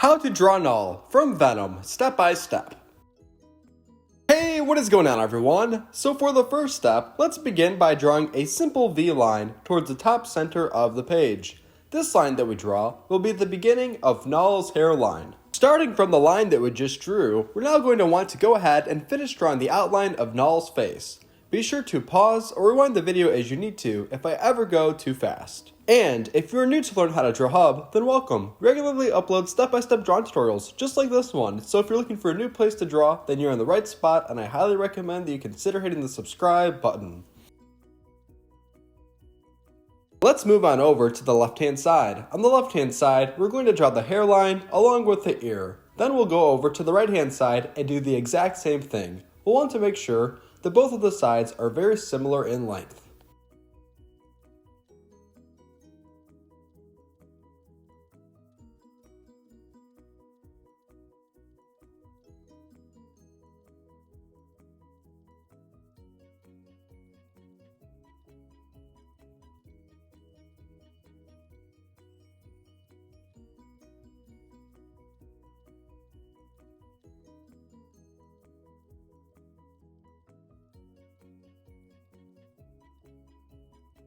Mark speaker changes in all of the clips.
Speaker 1: How to draw Knull from Venom, step by step. Hey, what is going on everyone? So for the first step, let's begin by drawing a simple V line towards the top center of the page. This line that we draw will be the beginning of Knull's hairline. Starting from the line that we just drew, we're now going to want to go ahead and finish drawing the outline of Knull's face. Be sure to pause or rewind the video as you need to if I ever go too fast. And if you're new to learn how to draw Hub, then welcome. We regularly upload step-by-step drawing tutorials just like this one, so if you're looking for a new place to draw, then you're in the right spot and I highly recommend that you consider hitting the subscribe button. Let's move on over to the left-hand side. On the left-hand side, we're going to draw the hairline along with the ear. Then we'll go over to the right-hand side and do the exact same thing. We'll want to make sure that both of the sides are very similar in length.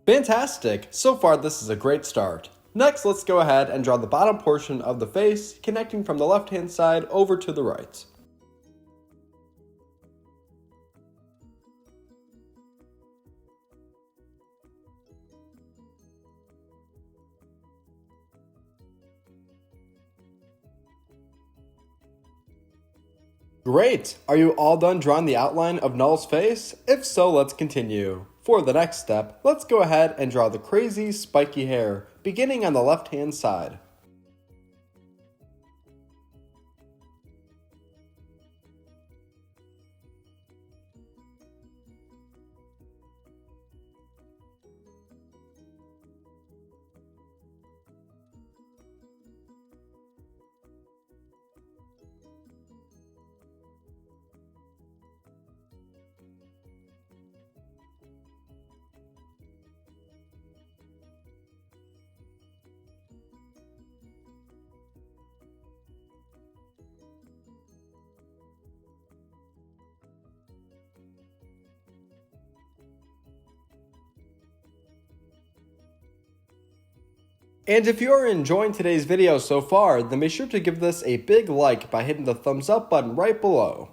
Speaker 1: Fantastic! So far this is a great start. Next, let's go ahead and draw the bottom portion of the face, connecting from the left-hand side over to the right. Great! Are you all done drawing the outline of Knull's face? If so, let's continue. For the next step, let's go ahead and draw the crazy spiky hair, beginning on the left-hand side. And if you are enjoying today's video so far, then be sure to give this a big like by hitting the thumbs up button right below.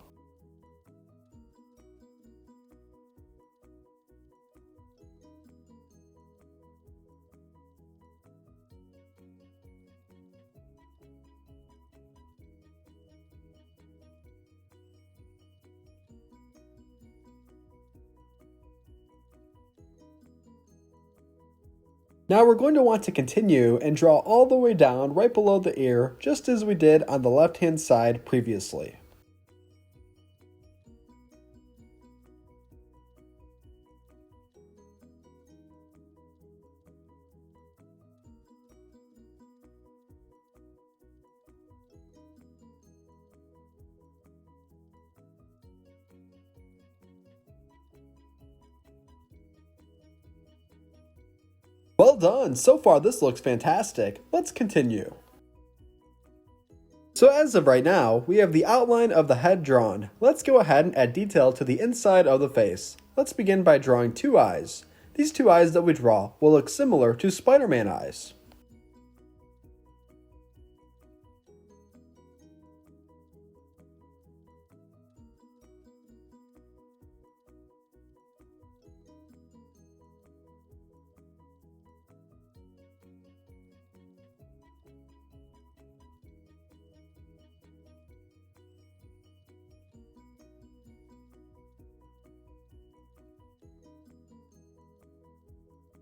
Speaker 1: Now we're going to want to continue and draw all the way down right below the ear, just as we did on the left-hand side previously. Well done! So far this looks fantastic. Let's continue. So as of right now, we have the outline of the head drawn. Let's go ahead and add detail to the inside of the face. Let's begin by drawing two eyes. These two eyes that we draw will look similar to Spider-Man eyes.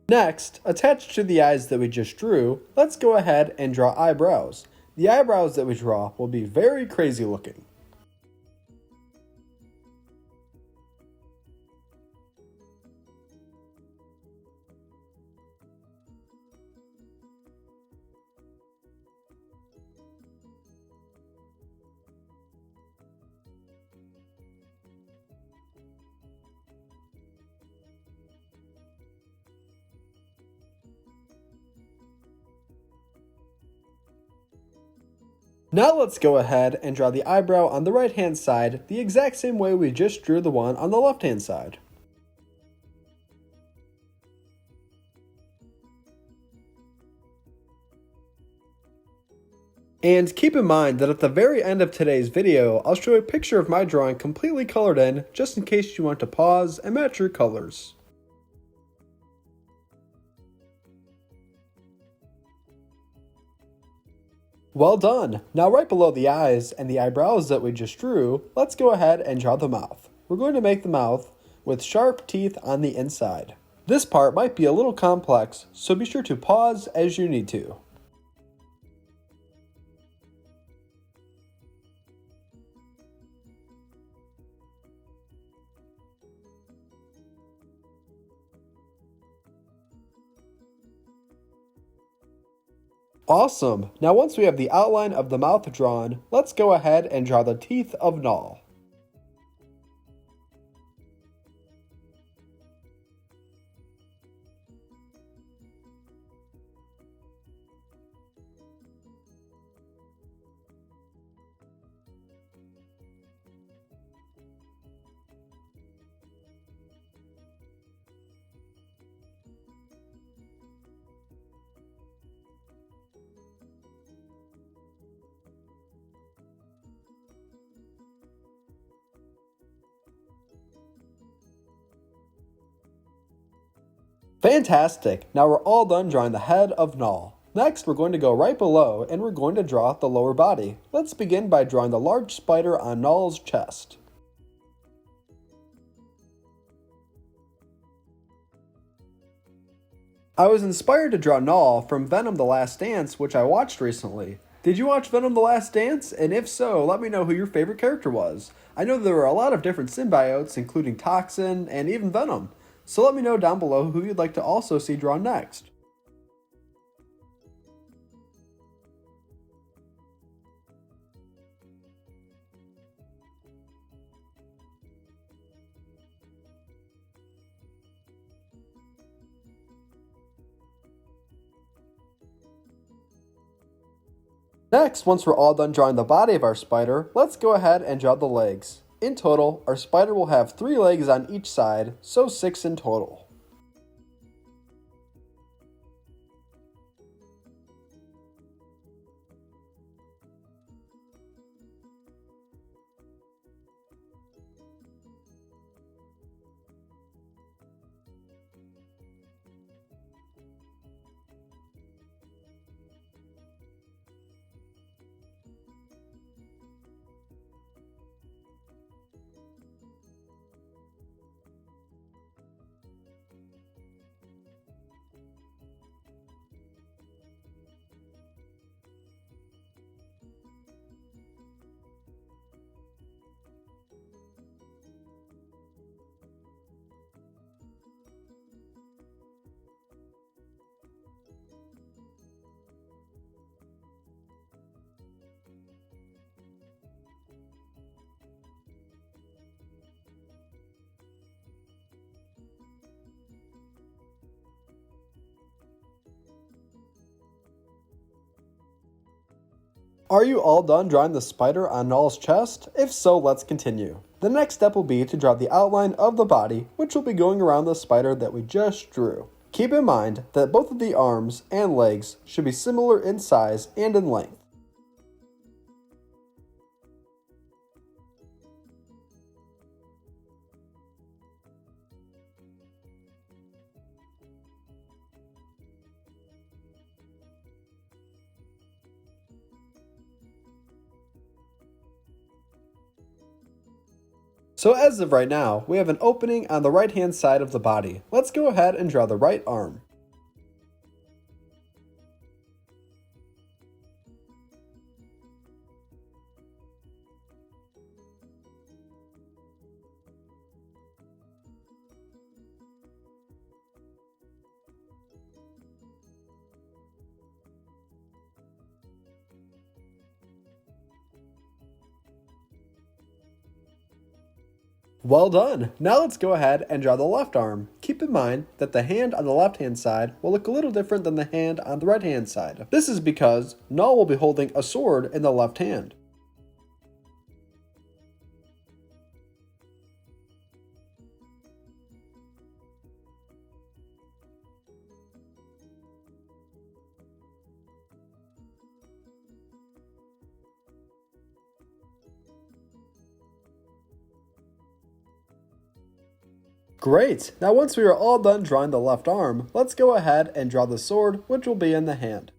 Speaker 1: Next, attached to the eyes that we just drew, let's go ahead and draw eyebrows. The eyebrows that we draw will be very crazy looking. Now let's go ahead and draw the eyebrow on the right hand side the exact same way we just drew the one on the left hand side. And keep in mind that at the very end of today's video, I'll show a picture of my drawing completely colored in, just in case you want to pause and match your colors. Well done! Now right below the eyes and the eyebrows that we just drew, let's go ahead and draw the mouth. We're going to make the mouth with sharp teeth on the inside. This part might be a little complex, so be sure to pause as you need to. Awesome! Now once we have the outline of the mouth drawn, let's go ahead and draw the teeth of Knull. Fantastic! Now we're all done drawing the head of Knull. Next, we're going to go right below and we're going to draw the lower body. Let's begin by drawing the large spider on Knull's chest. I was inspired to draw Knull from Venom: The Last Dance, which I watched recently. Did you watch Venom: The Last Dance? And if so, let me know who your favorite character was. I know there were a lot of different symbiotes, including Toxin and even Venom. So let me know down below who you'd like to also see drawn next. Next, once we're all done drawing the body of our spider, let's go ahead and draw the legs. In total, our spider will have 3 legs on each side, so 6 in total. Are you all done drawing the spider on Knull's chest? If so, let's continue. The next step will be to draw the outline of the body, which will be going around the spider that we just drew. Keep in mind that both of the arms and legs should be similar in size and in length. So as of right now, we have an opening on the right hand side of the body. Let's go ahead and draw the right arm. Well done! Now let's go ahead and draw the left arm. Keep in mind that the hand on the left hand side will look a little different than the hand on the right hand side. This is because Knull will be holding a sword in the left hand. Great! Now once we are all done drawing the left arm, let's go ahead and draw the sword, which will be in the hand.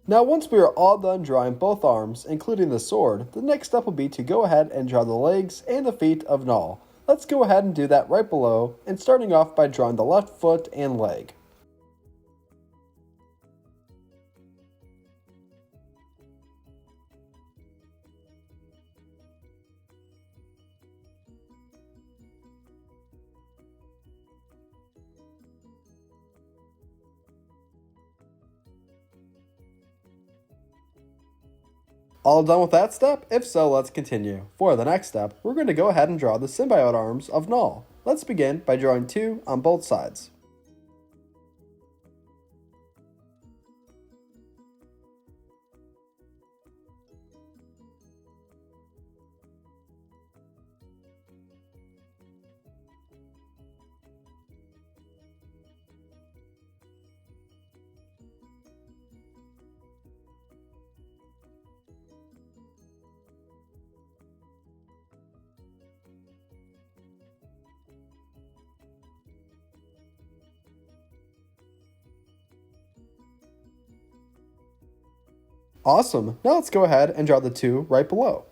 Speaker 1: Now once we are all done drawing both arms, including the sword, the next step will be to go ahead and draw the legs and the feet of Knull. Let's go ahead and do that right below, and starting off by drawing the left foot and leg. All done with that step? If so, let's continue. For the next step, we're going to go ahead and draw the symbiote arms of Knull. Let's begin by drawing 2 on both sides. Awesome! Now let's go ahead and draw the 2 right below.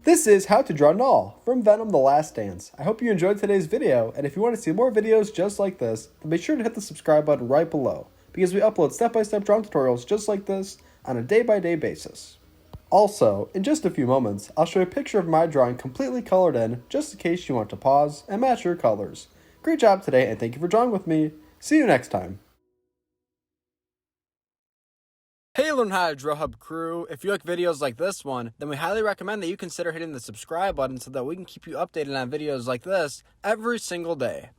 Speaker 1: This is How to Draw Knull from Venom The Last Dance. I hope you enjoyed today's video, and if you want to see more videos just like this, then be sure to hit the subscribe button right below, because we upload step-by-step drawing tutorials just like this on a day-by-day basis. Also, in just a few moments, I'll show you a picture of my drawing completely colored in, just in case you want to pause and match your colors. Great job today, and thank you for drawing with me. See you next time. Hey Learn How to Draw Hub crew, if you like videos like this one, then we highly recommend that you consider hitting the subscribe button so that we can keep you updated on videos like this every single day.